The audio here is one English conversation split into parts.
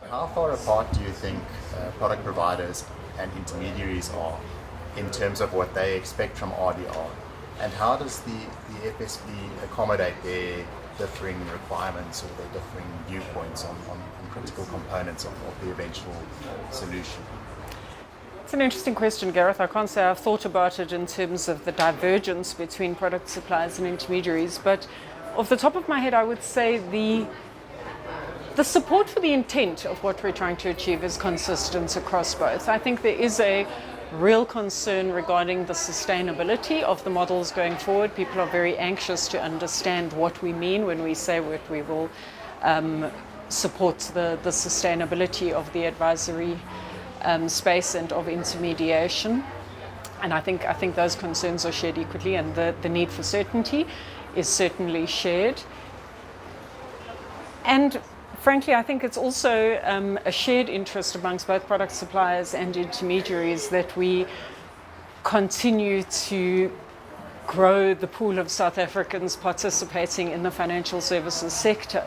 How far apart do you think product providers and intermediaries are in terms of what they expect from RDR? And how does the FSB accommodate their differing requirements or their differing viewpoints on critical components of the eventual solution? It's an interesting question, Gareth. I can't say I've thought about it in terms of the divergence between product suppliers and intermediaries, but off the top of my head, I would say the support for the intent of what we're trying to achieve is consistent across both. I think there is a real concern regarding the sustainability of the models going forward. People are very anxious to understand what we mean when we say that we will support the sustainability of the advisory space and of intermediation. And I think those concerns are shared equally, and the need for certainty is certainly shared. And frankly, I think it's also a shared interest amongst both product suppliers and intermediaries that we continue to grow the pool of South Africans participating in the financial services sector.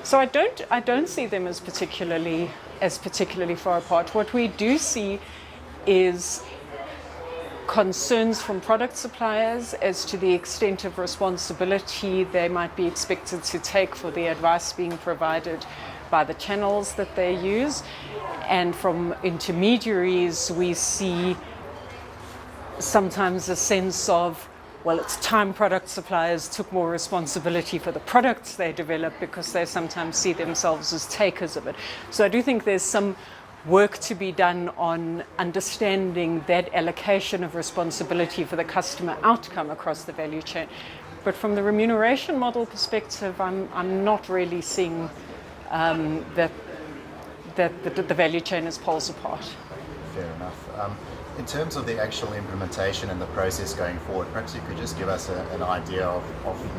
So I don't see them as particularly far apart. What we do see is concerns from product suppliers as to the extent of responsibility they might be expected to take for the advice being provided by the channels that they use. And from intermediaries, we see sometimes a sense of, well, it's time product suppliers took more responsibility for the products they develop, because they sometimes see themselves as takers of it. So I do think there's some work to be done on understanding that allocation of responsibility for the customer outcome across the value chain. But from the remuneration model perspective, I'm not really seeing that the value chain is poles apart. Fair enough. In terms of the actual implementation and the process going forward, perhaps you could just give us an idea of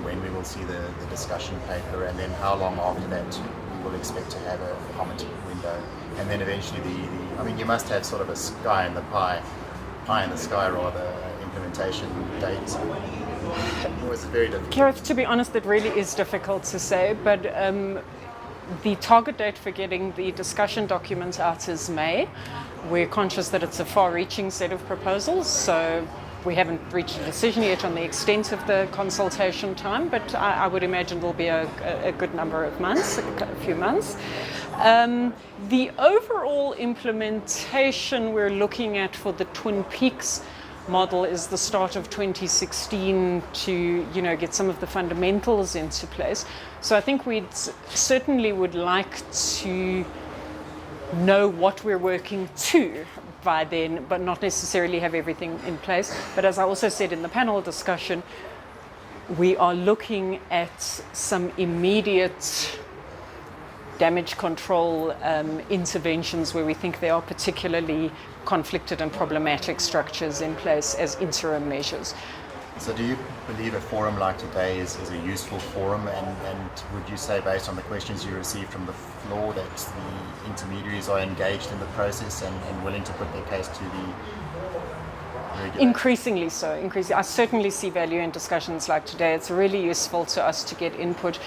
when we will see the discussion paper, and then how long after that we will expect to have a comment window, and then eventually you must have sort of a pie in the sky rather, implementation date. It was very difficult. Gareth, to be honest, it really is difficult to say, but the target date for getting the discussion documents out is May. We're conscious that it's a far-reaching set of proposals, so we haven't reached a decision yet on the extent of the consultation time, but I would imagine there'll be a good number of months, a few months. The overall implementation we're looking at for the Twin Peaks model is the start of 2016 to get some of the fundamentals into place. So I think we'd certainly would like to know what we're working to by then, but not necessarily have everything in place. But as I also said in the panel discussion, we are looking at some immediate damage control interventions where we think there are particularly conflicted and problematic structures in place as interim measures. So do you believe a forum like today is a useful forum, and would you say, based on the questions you received from the floor, that the intermediaries are engaged in the process and willing to put their case to the regulator? Increasingly so. I certainly see value in discussions like today. It's really useful to us to get input.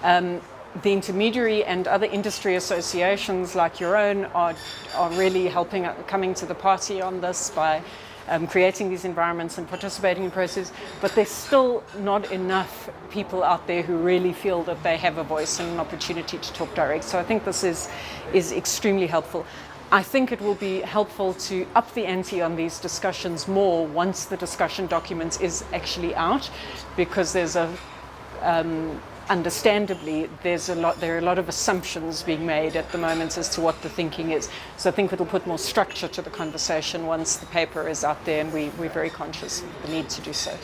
The intermediary and other industry associations like your own are really coming to the party on this by creating these environments and participating in process, but there's still not enough people out there who really feel that they have a voice and an opportunity to talk direct. So I think this is extremely helpful. I think it will be helpful to up the ante on these discussions more once the discussion document is actually out, because there's understandably, there are a lot of assumptions being made at the moment as to what the thinking is. So I think it'll put more structure to the conversation once the paper is out there, and we're very conscious of the need to do so.